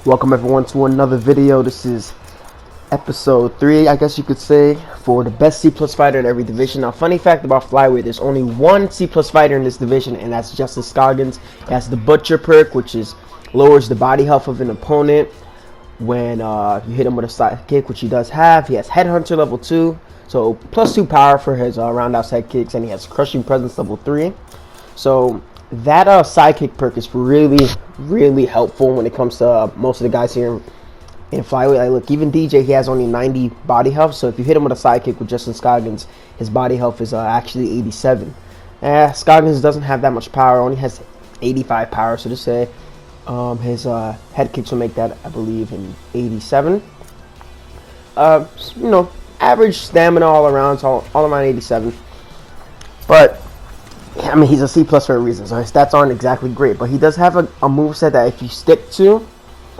Welcome everyone to another video. This is episode 3, I guess you could say, for the best C+ fighter in every division. Now, funny fact about flyweight, there's only one C+ fighter in this division, and that's Justin Scoggins. He has the Butcher perk, which is lowers the body health of an opponent when you hit him with a side kick, which he does have. He has Headhunter level 2, so +2 power for his roundhouse head kicks, and he has Crushing Presence level 3. So that sidekick perk is really helpful when it comes to most of the guys here in flyweight. Like, look, even DJ, he has only 90 body health, so if you hit him with a sidekick with Justin Scoggins, his body health is actually 87. Scoggins doesn't have that much power, only has 85 power, so to say. His head kicks will make that, I believe, in 87. Average stamina all around, so all around 87. But I mean, he's a C+ for a reason, so his stats aren't exactly great. But he does have a moveset that if you stick to,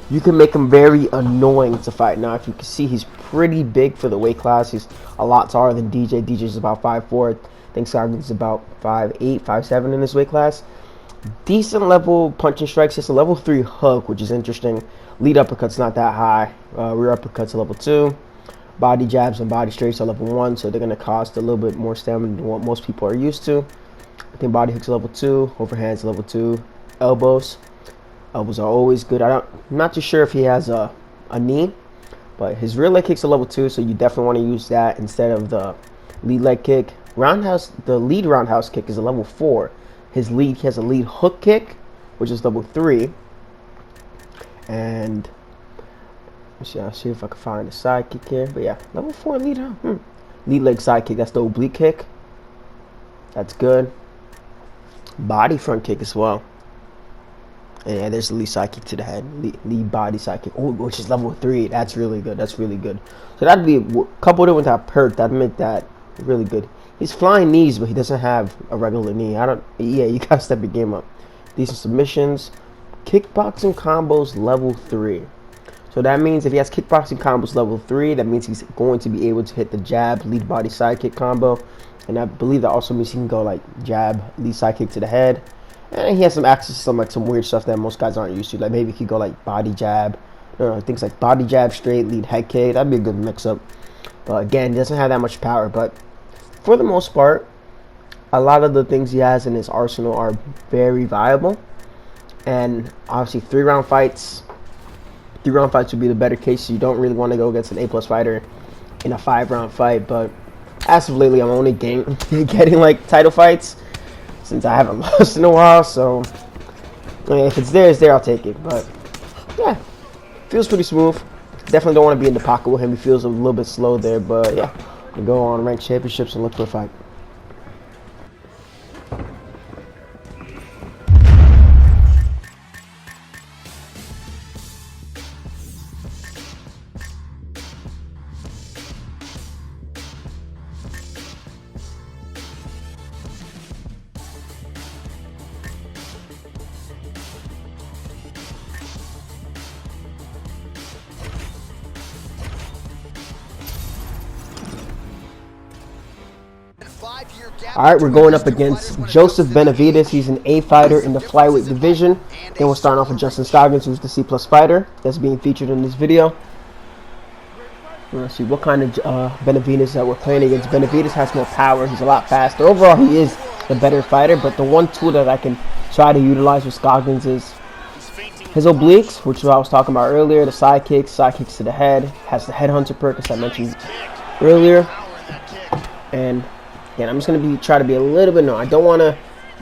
you can make him very annoying to fight. Now, if you can see, he's pretty big for the weight class. He's a lot taller than DJ. DJ's about 5'4". I think Scoggins is about 5'8", 5'7" in this weight class. Decent level punching strikes. It's a level 3 hook, which is interesting. Lead uppercut's not that high. Rear uppercut's a level 2. Body jabs and body straights are level 1, so they're going to cost a little bit more stamina than what most people are used to. I think body hooks level 2, overhands level 2, elbows are always good. I'm not too sure if he has a knee, but his rear leg kicks are level 2, so you definitely want to use that instead of the lead leg kick. The lead roundhouse kick is a level 4. He has a lead hook kick, which is level 3. And I'll see if I can find a side kick here. But yeah, level 4 lead leg side kick. That's the oblique kick. That's good. Body front kick as well. And yeah, there's the lead side kick to the head. Lead body side kick, which is level 3. That's really good. That's really good. So that'd be coupled it with that perk. That'd make that really good. He's flying knees, but he doesn't have a regular knee. You gotta step your game up. Decent submissions. Kickboxing combos level 3. So that means if he has kickboxing combos level 3, that means he's going to be able to hit the jab, lead body side kick combo. And I believe that also means he can go like jab, lead side kick to the head. And he has some access to some weird stuff that most guys aren't used to. Like maybe he could go like body jab, things like body jab, straight, lead head kick. That'd be a good mix up. But again, he doesn't have that much power. But for the most part, a lot of the things he has in his arsenal are very viable. And obviously 3-round fights. 3-round fights would be the better case. So you don't really want to go against an A+ fighter in a 5-round fight. But as of lately, I'm only getting like title fights since I haven't lost in a while. So I mean, if it's there, it's there. I'll take it. But yeah, feels pretty smooth. Definitely don't want to be in the pocket with him. He feels a little bit slow there. But yeah, we go on ranked championships and look for a fight. Alright, we're going up against Joseph Benavidez. He's an A fighter in the flyweight division. Then we'll start off with Justin Scoggins, who's the C+ fighter that's being featured in this video. Let's see what kind of Benavidez that we're playing against. Benavidez has more power. He's a lot faster. Overall, he is the better fighter, but the one tool that I can try to utilize with Scoggins is his obliques, which I was talking about earlier, the side kicks to the head, has the Headhunter perk, as I mentioned earlier. And again, I'm just going to try to be a little bit, I don't want to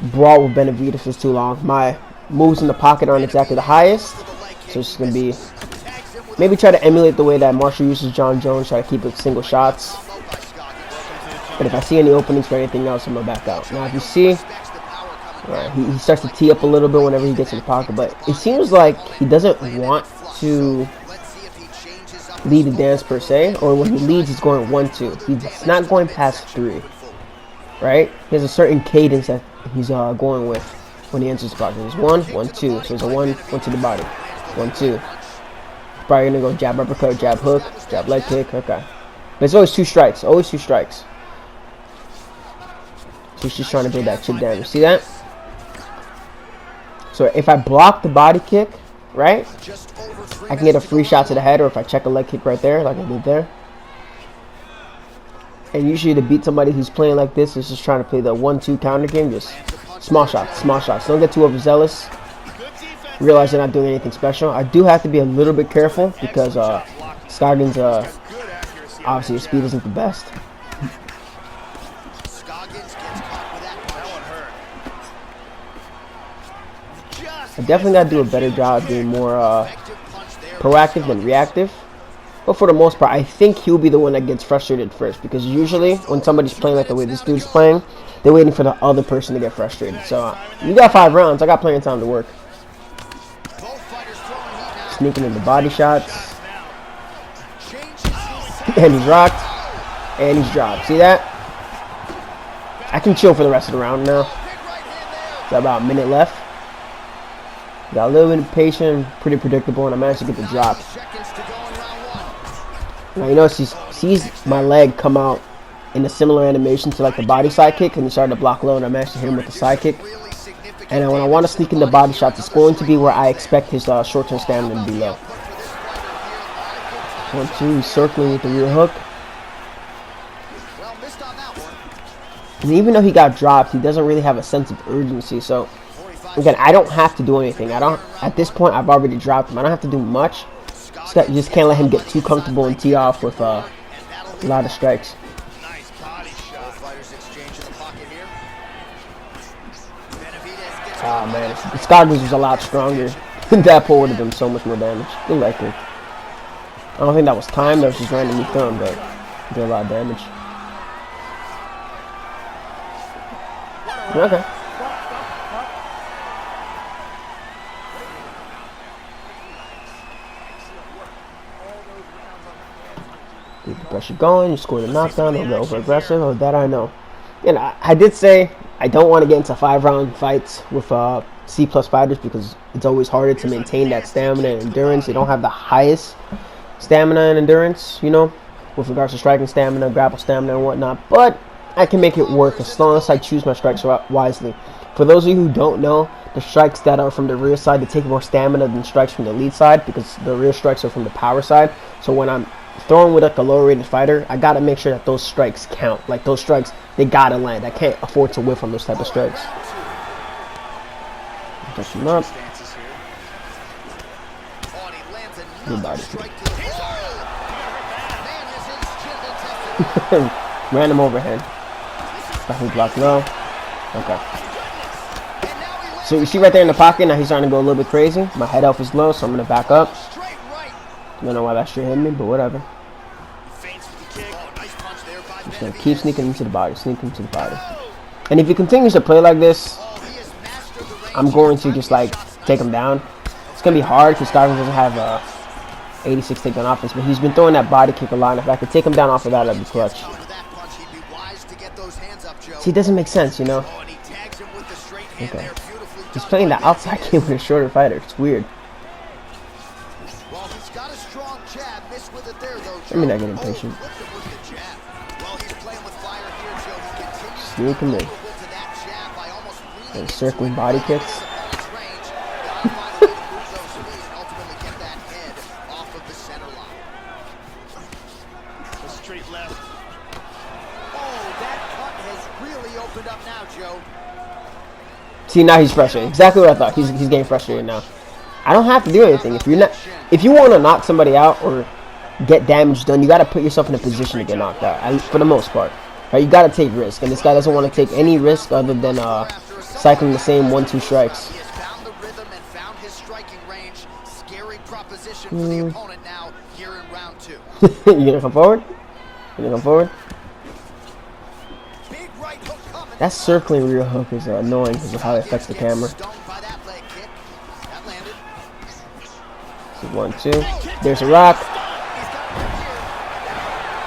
brawl with Benavidez for too long. My moves in the pocket aren't exactly the highest, so it's just going to be, maybe try to emulate the way that Marshall uses John Jones, try to keep it single shots. But if I see any openings for anything else, I'm going to back out. Now, if you see, he starts to tee up a little bit whenever he gets in the pocket, but it seems like he doesn't want to lead the dance per se, or when he leads, he's going 1-2. He's not going past 3. Right? He has a certain cadence that he's going with when he enters the pocket. There's 1, 1, 2. So there's a 1 to the body. 1, 2. Probably gonna go jab uppercut, jab hook, jab leg kick. Okay. But it's always 2 strikes. Always 2 strikes. So he's just trying to build that chip down. You see that? So if I block the body kick, right, I can get a free shot to the head, or if I check a leg kick right there, like I did there. And usually to beat somebody who's playing like this is just trying to play the 1-2 counter game, just small shots, small shots. Don't get too overzealous. Realize you're not doing anything special. I do have to be a little bit careful because Scoggins, obviously his speed isn't the best. I definitely got to do a better job being more proactive than reactive. But for the most part, I think he'll be the one that gets frustrated first, because usually when somebody's playing like the way this dude's playing, they're waiting for the other person to get frustrated. So you got 5 rounds. I got plenty of time to work. Sneaking into body shots. And he's rocked. And he's dropped. See that? I can chill for the rest of the round now. Got about a minute left. Got a little bit impatient, pretty predictable, and I managed to get the drop. Now you notice he sees my leg come out in a similar animation to like the body side kick, and he started to block low, and I managed to hit him with the side kick. And when I want to sneak into body shots, it's going to be where I expect his short-term stamina to be low. 1-2, he's circling with the rear hook. And even though he got dropped, he doesn't really have a sense of urgency. So again, I don't have to do anything. At this point, I've already dropped him. I don't have to do much. You just can't let him get too comfortable and tee off with a lot of strikes. Oh man, if Scoggins was a lot stronger, that pull would have done so much more damage. Good leg kick. I don't think that was timed, that was just randomly thrown, but it did a lot of damage. Okay. Keep the pressure going, you score the knockdown, don't get over aggressive, oh, that I know. And I did say I don't want to get into 5-round fights with C+ fighters, because it's always harder to maintain that stamina and endurance. They don't have the highest stamina and endurance, you know, with regards to striking stamina, grapple stamina, and whatnot. But I can make it work as long as I choose my strikes wisely. For those of you who don't know, the strikes that are from the rear side, they take more stamina than strikes from the lead side, because the rear strikes are from the power side. So when I'm throwing with like a lower rated fighter, I gotta make sure that those strikes count. Like those strikes, they gotta land. I can't afford to whiff on those type of strikes. Touch him up. Good body kick. Random overhead. Definitely blocked low. Okay. So you see right there in the pocket, now he's starting to go a little bit crazy. My head health is low, so I'm gonna back up. Don't know why that straight hit me, but whatever. Just gonna keep sneaking into the body, sneaking into the body. And if he continues to play like this, I'm going to just like take him down. It's gonna be hard because Scoggins doesn't have 86 takedown offense, but he's been throwing that body kick a lot. And if I could take him down off of that, that'd be clutch. See, it doesn't make sense, you know. Okay. He's playing the outside game with a shorter fighter. It's weird. Let me not get impatient. Sneak him in. And circling body kicks. See, now he's frustrated. Exactly what I thought. He's getting frustrated now. I don't have to do anything. If you want to knock somebody out or get damage done, you got to put yourself in a position to get knocked out, for the most part. Right? You got to take risk, and this guy doesn't want to take any risk other than cycling the same 1-2 strikes. You gonna come forward? You gonna come forward? That circling rear hook is annoying because of how it affects the camera. So 1-2. There's a rock.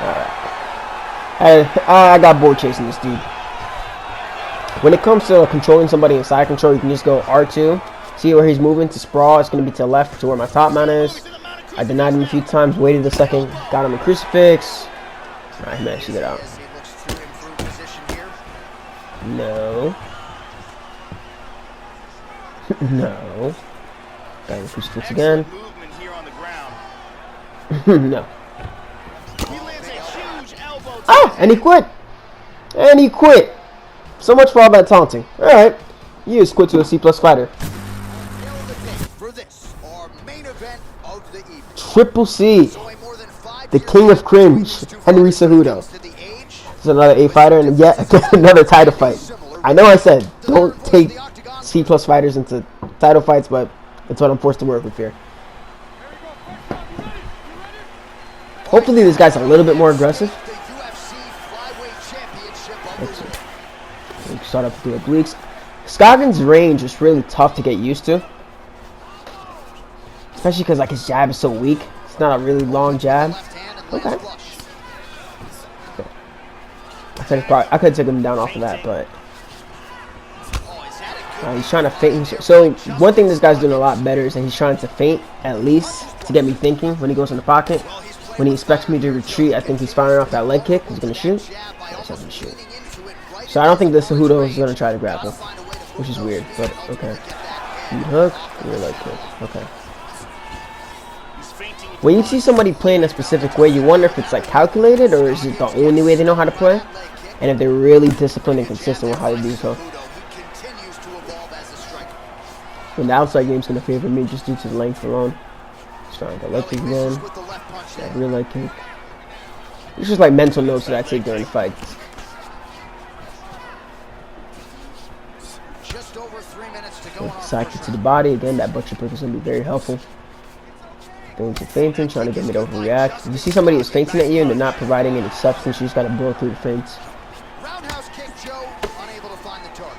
Alright. I got bored chasing this dude. When it comes to controlling somebody in side control, you can just go R2. See where he's moving to sprawl. It's going to be to the left to where my top man is. I denied him a few times. Waited a second. Got him a crucifix. Alright, he managed to get out. No. No. Got him crucifix again. No. Ah! And he quit! And he quit! So much for all that taunting. Alright. You just quit to a C+ fighter. Triple C. The king of cringe. Henry Cejudo. This is another A fighter and yet again another title fight. I know I said don't take C+ fighters into title fights, but that's what I'm forced to work with here. Hopefully this guy's a little bit more aggressive. Let's start up with the obliques. Scoggins' range is really tough to get used to. Especially because like his jab is so weak. It's not a really long jab. Okay. I could take him down off of that, but he's trying to feint. So one thing this guy's doing a lot better is that he's trying to feint at least to get me thinking when he goes in the pocket. When he expects me to retreat, I think he's firing off that leg kick. He's gonna shoot. He's not gonna shoot. So I don't think this Cejudo is gonna try to grapple, which is weird, but okay. Feet hook, rear leg kick. Okay. When you see somebody playing a specific way, you wonder if it's like calculated or is it the only way they know how to play, and if they're really disciplined and consistent with how they do so. And the outside game's gonna favor me just due to the length alone. Trying to leg kick again. That rear leg kick. It's just like mental notes that I take during the fight. Side kick to the body again. That butcher pick is gonna be very helpful. Going to feinting, trying to get me to overreact. If you see somebody is feinting at you and they're not providing any substance, you just gotta blow through the feints. Roundhouse kick, Joe, unable to find the target.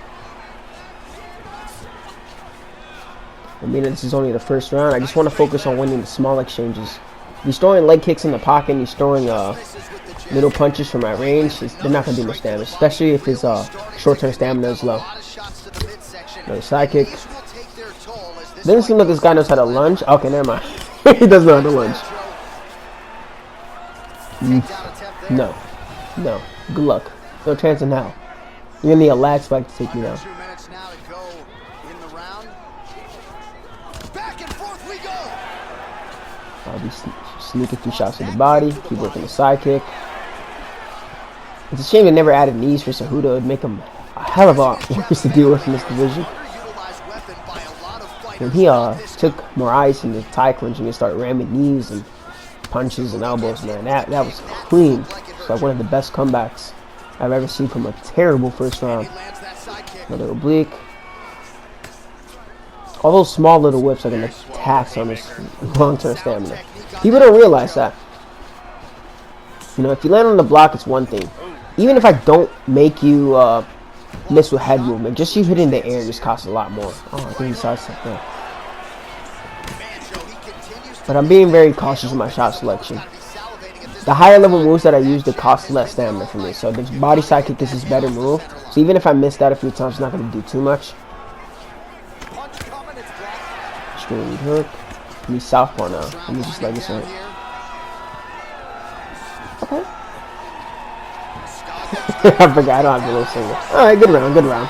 I mean, this is only the first round. I just want to focus on winning the small exchanges. If he's throwing leg kicks in the pocket and he's throwing little punches from my range, they're not going to do much damage, especially if his short-term stamina is low. Another side kick. Doesn't seem like this guy knows how to lunge. Okay, never mind. He does know how to lunge. No. No. Good luck. No chance in hell. You're going to need a lag spike to take me down. I'll be sneaking through shots to the body. Keep working the side kick. It's a shame they never added knees for Cejudo. It would make him a hell of a lot worse to deal with in this division. When he took more ice in the Thai clinching and started ramming knees and punches and elbows, man, that was clean. It's like one of the best comebacks I've ever seen from a terrible first round. Another oblique. All those small little whips are going to tax on his long-term stamina. People don't realize that. You know, if you land on the block, it's one thing. Even if I don't make you miss with head movement, just you hitting the air just costs a lot more. Oh, I think he sidestepped there. But I'm being very cautious with my shot selection. The higher level moves that I use, they cost less stamina for me. So the body side kick is his better move. So even if I miss that a few times, it's not going to do too much. Straight lead hook. Me southpaw now. Let me just leg this right. Okay. I forgot I don't have the little single. Alright, good round, good round.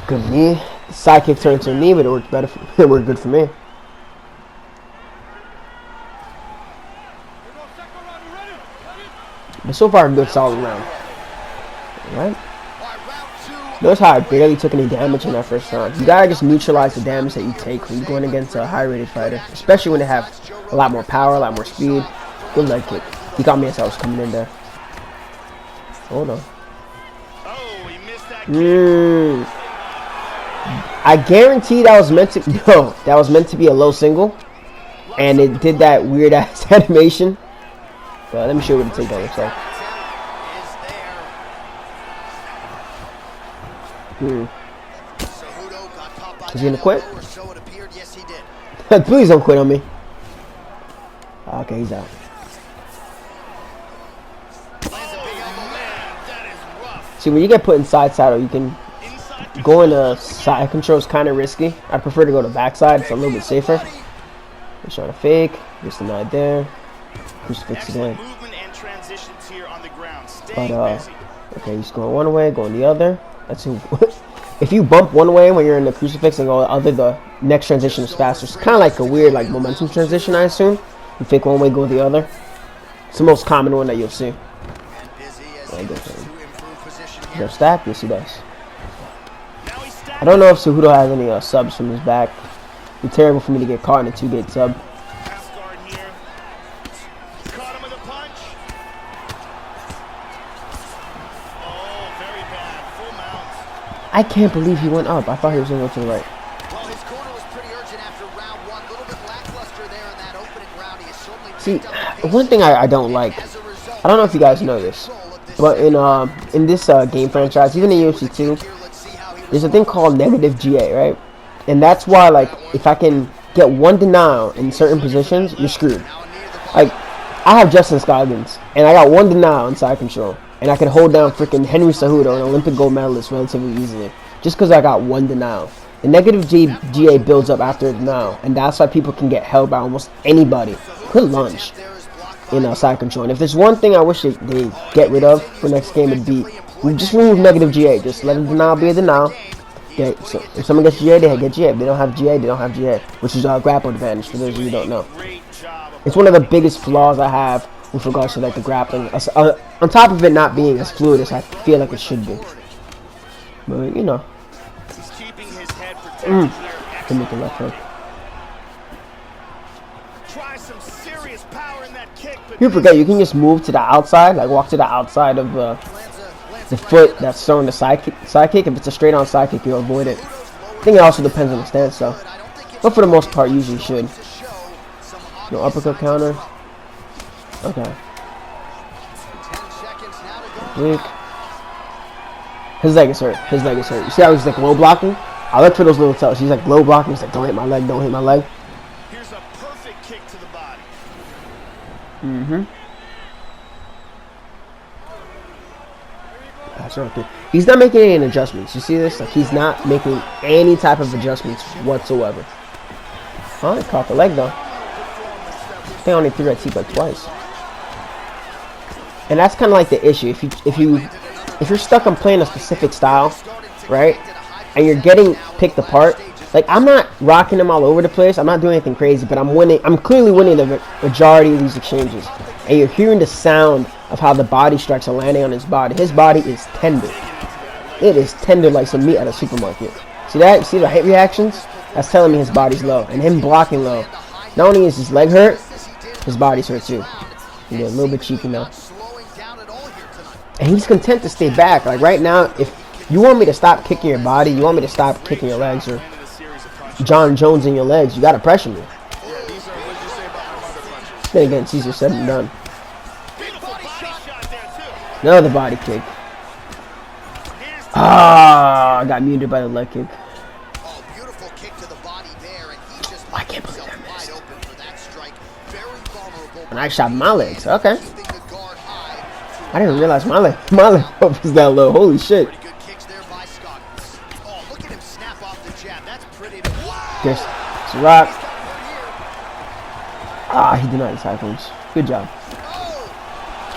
Good knee. Side kick turned to a knee, but it worked better. It worked good for me. But so far, a good solid round. Alright. Notice how I barely took any damage in that first round. You gotta just neutralize the damage that you take when you're going against a high-rated fighter, especially when they have a lot more power, a lot more speed. Good leg kick. He got me as I was coming in there. Hold on. I guarantee that was meant to that was meant to be a low single, and it did that weird ass animation. But let me show you what the takedown looks like. Is he gonna quit? Please don't quit on me. Okay, he's out. See, when you get put in side saddle, you can go into side control is kind of risky. I prefer to go to backside. It's a little bit safer. He's trying to fake. Just denied there. Crucifix again. But Okay, he's going one way, going the other. That's who. If you bump one way when you're in the crucifix and go the other, the next transition is faster. It's kind of like a weird like momentum transition, I assume. You fake one way, go the other. It's the most common one that you'll see. Yeah, go for him. He'll stack, yes he does. I don't know if Cejudo has any subs from his back. It'd be terrible for me to get caught in a 2-gate sub. I can't believe he went up. I thought he was going to go to the right. Well, his corner was pretty urgent after round one. A little bit lackluster there in that opening round. He has certainly See, picked up the pace. one thing I don't like, I don't know if you guys know this, but in this game franchise, even in UFC 2, there's a thing called negative GA, right? And that's why, like, if I can get one denial in certain positions, you're screwed. Like, I have Justin Scoggins, and I got one denial in side control. And I could hold down freaking Henry Cejudo, an Olympic gold medalist, relatively easily. Just because I got one denial. The negative GA builds up after a denial. And that's why people can get held by almost anybody. Good lunge in side control. And if there's one thing I wish they get rid of for next game, it'd be just remove negative GA. Just let a denial be a denial. Okay, so if someone gets GA, they get GA. If they don't have GA, they don't have GA. Which is our grapple advantage, for those of you who don't know. It's one of the biggest flaws I have with regards to like the grappling, on top of it not being as fluid as I feel like it should be. But you know, can make a left hook. You forget you can just move to the outside, like walk to the outside of the foot that's throwing the side kick. If it's a straight on side kick, you'll avoid it. I think it also depends on the stance, though. But for the most part, usually should. No uppercut counter. Okay. Blink. His leg is hurt. His leg is hurt. You see how he's like low blocking? I look for those little tells. He's like low blocking. He's like, don't hit my leg. Don't hit my leg. Here's a perfect kick to the body. That's right. He's not making any adjustments. You see this? Like he's not making any type of adjustments whatsoever. Oh, he caught the leg though. I think I only threw that teep like twice. And that's kind of like the issue. If you're stuck on playing a specific style, right, and you're getting picked apart, like I'm not rocking him all over the place. I'm not doing anything crazy, but I'm winning. I'm clearly winning the majority of these exchanges. And you're hearing the sound of how the body strikes are landing on his body. His body is tender. It is tender like some meat at a supermarket. See that? See the hit reactions? That's telling me his body's low. And him blocking low. Not only is his leg hurt, his body's hurt too. He did a little bit cheeky now. And he's content to stay back. Like right now, if you want me to stop kicking your body, you want me to stop kicking your legs or John Jones in your legs, you gotta pressure me. Then again, it's easier said than done. Another body kick. Ah, I got muted by the leg kick. I can't believe that missed. And I shot my legs. Okay. I didn't realize my leg was that low. Holy shit. There's a rock. Ah, he denied his high punch. Good job.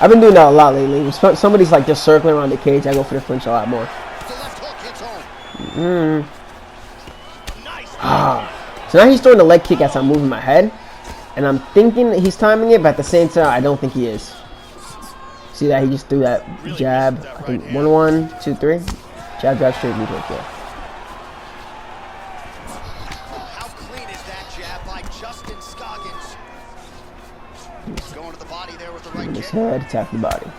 I've been doing that a lot lately. When somebody's like just circling around the cage, I go for the flinch a lot more. So now he's throwing the leg kick as I'm moving my head. And I'm thinking that he's timing it, but at the same time, I don't think he is. See that? He just threw that jab. I think 1-1, 2-3. Jab, jab, straight, lead hook, yeah. How clean is that jab by Justin Scoggins? He's going to the body there with the right kick. His head, attack the body.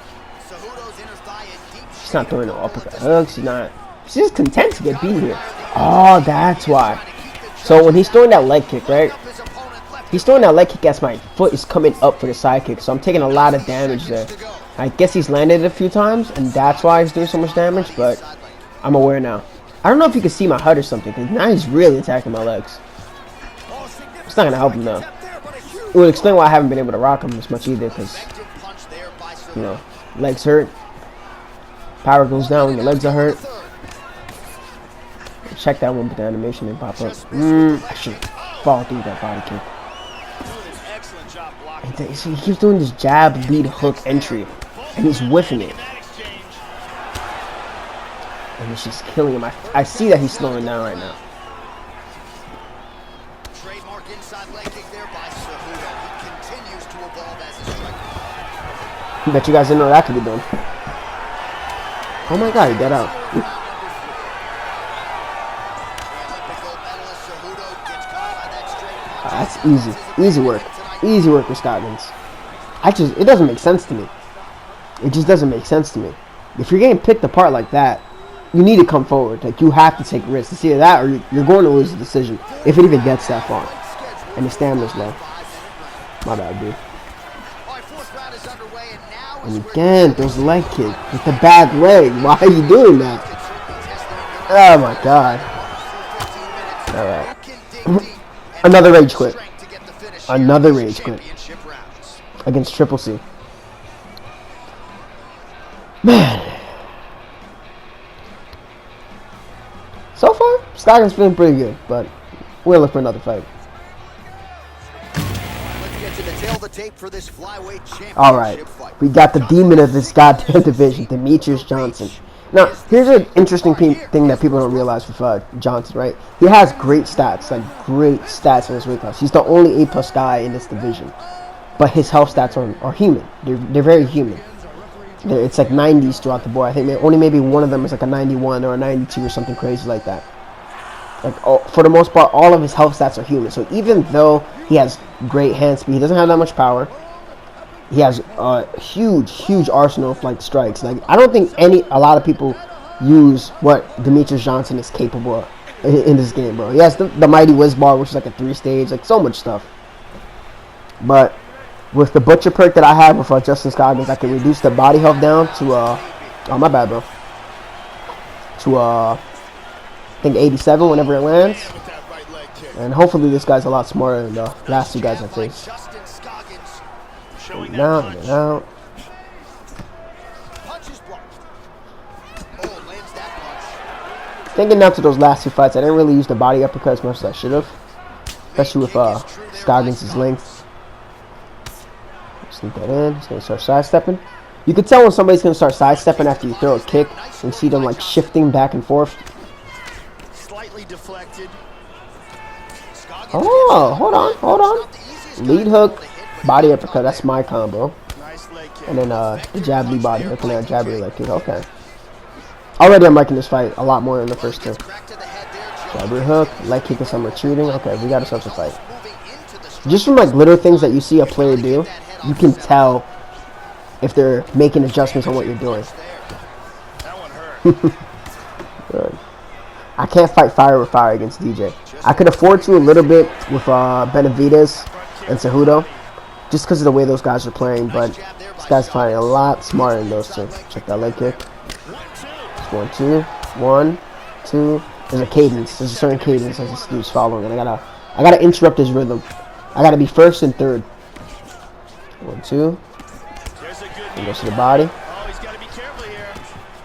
Cejudo's inner thigh in deep She's not throwing no uppercut hooks. She's not. She's just content to get beat here. Oh, that's why. So when he's throwing that leg kick, right? He's throwing that leg kick as my foot is coming up for the side kick. So I'm taking a lot of damage there. I guess he's landed it a few times, and that's why he's doing so much damage, but I'm aware now. I don't know if you can see my HUD or something, because now he's really attacking my legs. It's not going to help him, though. It would explain why I haven't been able to rock him as much either, because, you know, legs hurt. Power goes down when your legs are hurt. Check that one, but the animation didn't pop up. I should fall through that body kick. He keeps doing this jab, lead, hook, entry, and he's whiffing it. And she's killing him. I see that he's slowing down right now. Trademark inside leg kick there by Cejudo. He continues to evolve as a striker. Bet you guys didn't know that could be done. Oh my god, he got out. That's easy. Easy work. Easy work with Scoggins. It doesn't make sense to me. It just doesn't make sense to me. If you're getting picked apart like that, you need to come forward. Like, you have to take risks. It's either that or you're going to lose the decision. If it even gets that far. And the stamina's low. My bad, dude. And again, those leg kick with the bad leg. Why are you doing that? Oh my god. Alright. Another rage quit. Another rage quit. Against Triple C. Man. So far, Scoggins feeling pretty good, but we'll look for another fight. Alright, we got the demon of this goddamn division, Demetrius Johnson. Now, here's an interesting thing that people don't realize with Johnson, right? He has great stats, like great stats in his weight class. He's the only A+ guy in this division. But his health stats are human. They're very human. It's like 90s throughout the board. I think only maybe one of them is like a 91 or a 92 or something crazy like that. Like, for the most part, all of his health stats are human. So even though he has great hand speed, he doesn't have that much power. He has a huge arsenal of like strikes. Like, I don't think a lot of people use what Demetrius Johnson is capable of in this game, bro. He has the mighty whiz bar, which is like a 3-stage, like so much stuff. But with the butcher perk that I have with Justin Scoggins, I can reduce the body health down to oh my bad, bro. To I think 87 whenever it lands. And hopefully this guy's a lot smarter than the last two guys I faced. Now, out. Thinking now to those last two fights, I didn't really use the body uppercut as much as I should have. Especially with Scoggins' length. Sneak that in. He's going to start sidestepping. You can tell when somebody's going to start sidestepping after you throw a kick. You see them like shifting back and forth. Slightly deflected. Oh, hold on. Lead hook, body uppercut. That's my combo. And then the jab lead body hook and then jab lead leg kick. Okay. Already I'm liking this fight a lot more than the first two. Jab lead hook, leg kick and some retreating. Okay, we got ourselves a fight. Just from like little things that you see a player do, you can tell if they're making adjustments on what you're doing. Good. I can't fight fire with fire against DJ. I could afford to a little bit with Benavidez and Cejudo, just because of the way those guys are playing, but this guy's playing a lot smarter than those two. Check that leg kick. It's 1, 2, 1, 2. There's a cadence. There's a certain cadence as this dude's following, and I gotta interrupt his rhythm. I gotta be first and third. 1, 2. And goes to the body.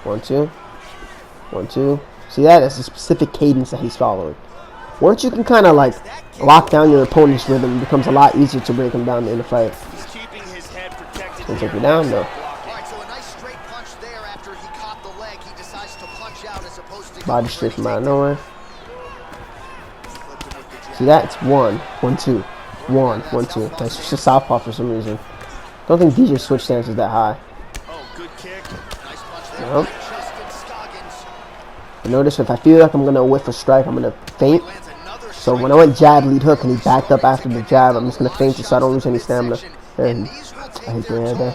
1, 2. 1, 2. See that? That's a specific cadence that he's following. Once you can kind of like lock down your opponent's rhythm, it becomes a lot easier to break him down in the fight. Can take me down? No. Body straight from out of nowhere. See that? It's 1, 1, 2. 1, 1, 2. That's just a southpaw for some reason. Don't think DJ's switch stance is that high. Nope. Notice if I feel like I'm going to whiff a strike, I'm going to feint. So when I went jab, lead hook, and he backed up after the jab, I'm just going to feint so I don't lose any stamina. And I hit the air there.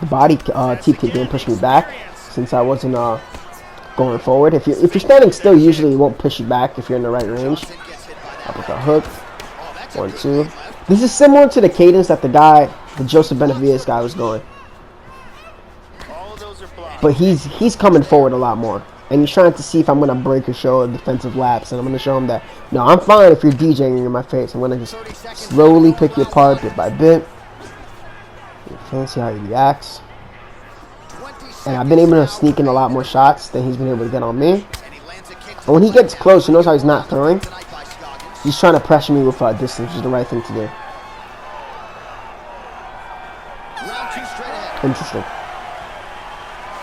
The body teep kick didn't push me back since I wasn't going forward. If you're standing still, usually it won't push you back if you're in the right range. Uppercut hook. 1, 2. This is similar to the cadence that the Joseph Benavidez guy was going. But he's coming forward a lot more. And he's trying to see if I'm going to break or show a defensive lapse. And I'm going to show him that, no, I'm fine if you're DJing in my face. I'm going to just slowly pick you apart bit by bit. See how he reacts. And I've been able to sneak in a lot more shots than he's been able to get on me. But when he gets close, he knows how he's not throwing. He's trying to pressure me with distance, which is the right thing to do. Interesting.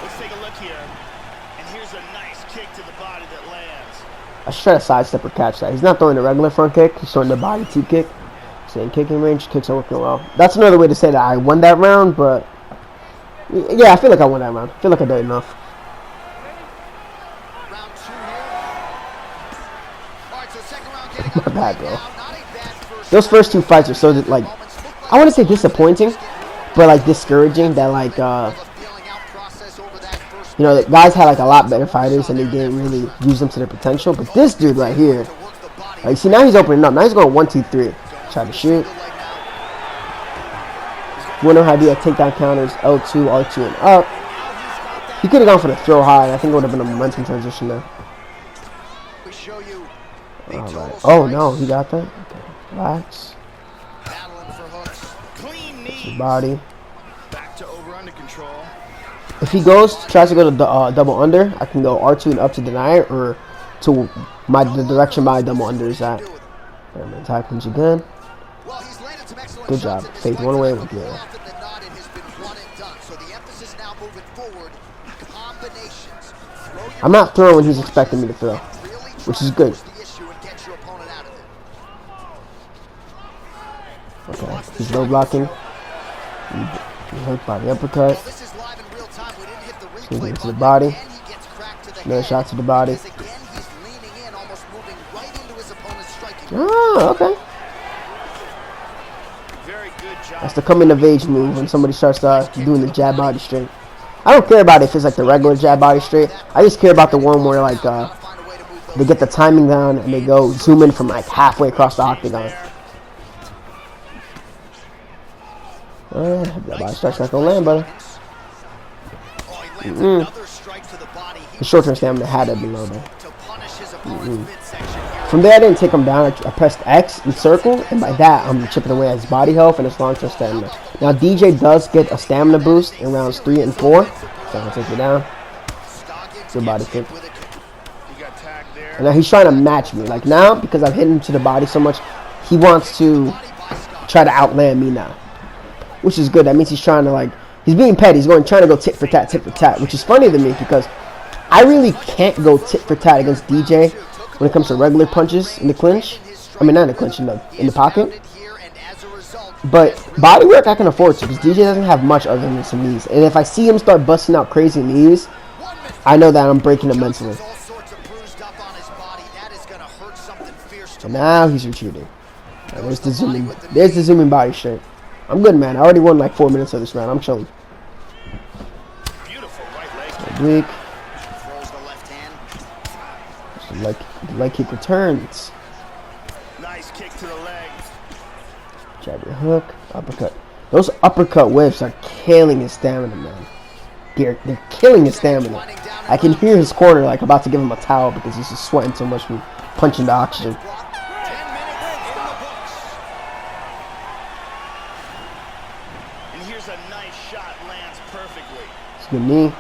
Let's take a look here. And here's a nice kick to the body that lands. I should try to sidestep or catch that. He's not throwing a regular front kick. He's throwing the body two kick. Same kicking range. Kicks are working well. That's another way to say that I won that round, but yeah, I feel like I won that round. I feel like I did enough. Round 2 here. All right, so second round getting Not bad, underway bro. now. Not a bad first Those first two fights are so like, I want to say disappointing, but like discouraging that like you know, the guys had like a lot better fighters and they didn't really use them to their potential. But this dude right here, like, see, now he's opening up. Now he's going 1, 2, 3. Try to shoot. Wonder how to do takedown counters, L2, R2, and up. He could have gone for the throw high. I think it would have been a momentum transition there. We show you the All right. total Oh no, he got that. Okay. Relax. battling for hooks. Clean His knees. body. Back to over under control. If he tries to go to double under, I can go R2 and up to deny it, or to the direction my double under is at. I'm attacking you again. Well, he's landed some excellent Good shots job. in this Faith fight one away tonight, with but you. more often than not, it has been one and done. So the emphasis now moving forward, combinations. Throw your I'm not throwing when he's expecting me to throw, really which try is to good. force the issue and get your opponent out of it. Okay, he's low blocking. He hooked by the uppercut. Well, this is live in real time. We didn't hit the He's replay getting to the button. body. Again, he gets cracked to the Another head. shot to the body. Because again, he's leaning in, almost moving right into his opponent's striking. Oh, okay. Very good job. That's the coming of age move when somebody starts doing the jab body straight. I don't care about it if it's like the regular jab body straight. I just care about the one where like they get the timing down and they go zoom in from like halfway across the octagon. That body strike's not gonna land, brother. Oh, he lands another strike to the body. He The short-term stamina had to be low there. to punish his opponent's midsection here. From there, I didn't take him down. I pressed X and circle, and by that, I'm chipping away at his body health and his long-term stamina. Now, DJ does get a stamina boost in rounds 3 and 4, so I'm gonna take it down. Scoggins Good body gets kick. hit with a kick. He got tagged there. And now he's trying to match me. Like now, because I've hit him to the body so much, he wants to try to outland me now, which is good. That means he's trying to like, he's being petty. He's trying to go tit for tat, which is funny to me because I really can't go tit for tat against DJ when it comes to regular punches in the clinch. I mean, not in the clinch, in the pocket. But body work I can afford to because DJ doesn't have much other than some knees. And if I see him start busting out crazy knees, I know that I'm breaking him mentally. And now he's retreating. Right, there's the zooming body straight. I'm good, man. I already won like 4 minutes of this round. I'm chilling. Beautiful right leg. Oblique. Throws the left hand. The leg kick returns. Nice kick to the leg. Jab your hook. Uppercut. Those uppercut whips are killing his stamina, man. They're killing his stamina. I can hear his corner like about to give him a towel because he's just sweating so much from punching the oxygen. 10 minutes in the books. And here's a nice shot, lands perfectly. It's a good knee.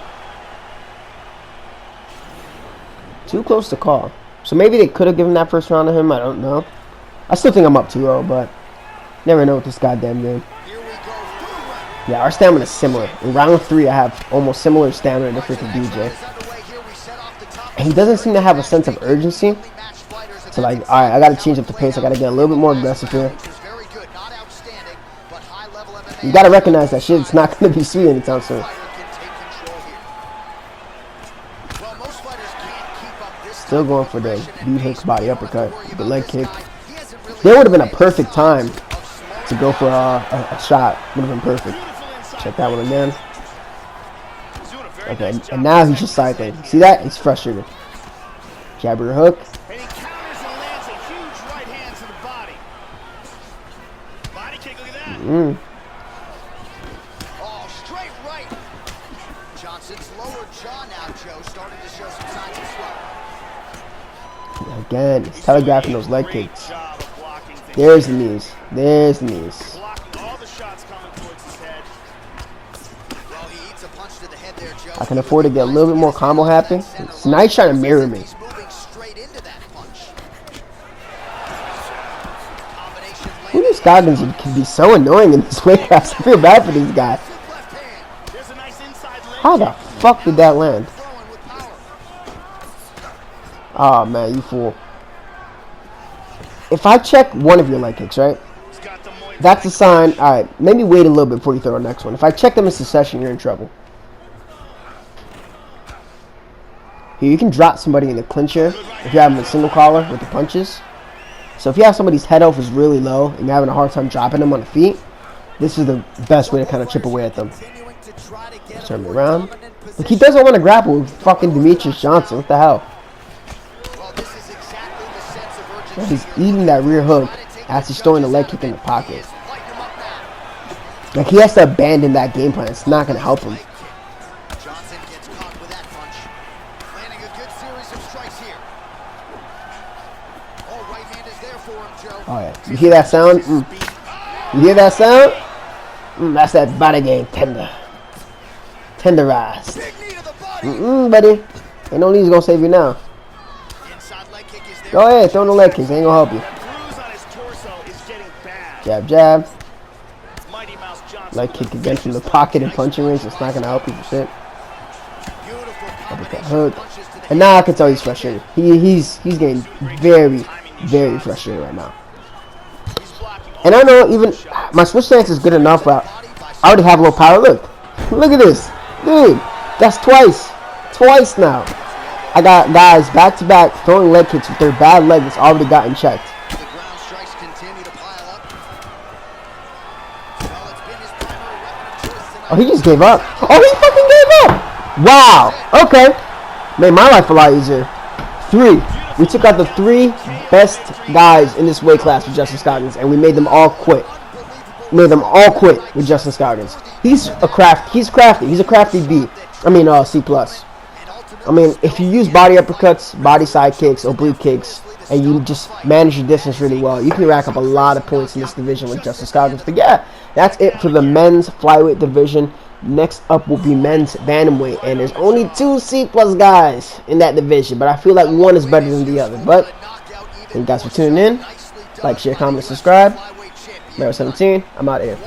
Too close to call. So maybe they could have given that first round to him. I don't know. I still think I'm up 2-0, but never know with this goddamn game. Here we go. Third round. Yeah, our stamina is similar. In round 3, I have almost similar stamina difference to DJ. Is underway here. We set off the top. And he doesn't seem to have a sense of urgency. So like, alright, I gotta change up the pace. I gotta get a little bit more aggressive here. Very good. Not outstanding, but high level MMA. You gotta recognize that shit. It's not gonna be sweet anytime soon. Still going for the beat hooks, body uppercut, the leg kick. There would have been a perfect time to go for a shot. Would have been perfect. Check that one again. Okay, and now he's just cycling. See that? He's frustrated. Jab your hook. And he counters and lands a huge right hand to the body. Body kick, look at that. Oh, straight right. Johnson's lower jaw now, Joe, starting to show some signs of swelling. Again, he's telegraphing those leg Great kicks. job of blocking things. There's the knees. There's the knees. Blocking all the shots coming towards his head. Well, he eats a punch to the head there, Joe. I can afford to get a little bit more combo happen. So now he's trying to mirror me. He's moving straight into that punch. Combination Who these Scoggins can be so annoying in this weight class? I feel bad for these guys. left hand. How the fuck did that land? Oh man, you fool. If I check one of your leg kicks, right? That's a sign. Alright, maybe wait a little bit before you throw the next one. If I check them in succession, you're in trouble. Here, you can drop somebody in the clincher if you have them in single collar with the punches. So if you have somebody's head off is really low and you're having a hard time dropping them on the feet, this is the best way to kind of chip away at them. Turn me around. Look, he doesn't want to grapple with fucking Demetrius Johnson. What the hell? Yeah, he's eating that rear hook as he's throwing the leg kick in the pocket. Like, he has to abandon that game plan. It's not going to help him. Johnson gets caught with that punch. Landing a good series of strikes here. All right hand is there for him, Joe. Oh, yeah. You hear that sound? You hear that sound? That's that body game tender. Tenderized. Buddy. Ain't no knees gonna save you now. Go ahead, throw the leg kicks. Ain't gonna help you. Jab, jab. Leg kick again from the pocket and punching range. It's not gonna help you for shit. Uppercut hook. And now I can tell he's frustrated. He's getting very, very frustrated right now. And I know even my switch stance is good enough, but I already have low power. Look at this, dude. That's twice now. I got guys back to back throwing leg kicks with their bad leg that's already gotten checked. Oh, he just gave up. Oh, he fucking gave up. Wow. Okay. Made my life a lot easier. 3. We took out the 3 best guys in this weight class with Justin Scoggins, and we made them all quit. Made them all quit with Justin Scoggins. He's crafty. He's a crafty B. I mean, C+. I mean, if you use body uppercuts, body side kicks, oblique kicks, and you just manage your distance really well, you can rack up a lot of points in this division with Justin Scoggins. But yeah, that's it for the men's flyweight division. Next up will be men's bantamweight, and there's only 2 C+ guys in that division, but I feel like one is better than the other. But thank you guys for tuning in. Like, share, comment, subscribe. Mero 17, I'm out of here.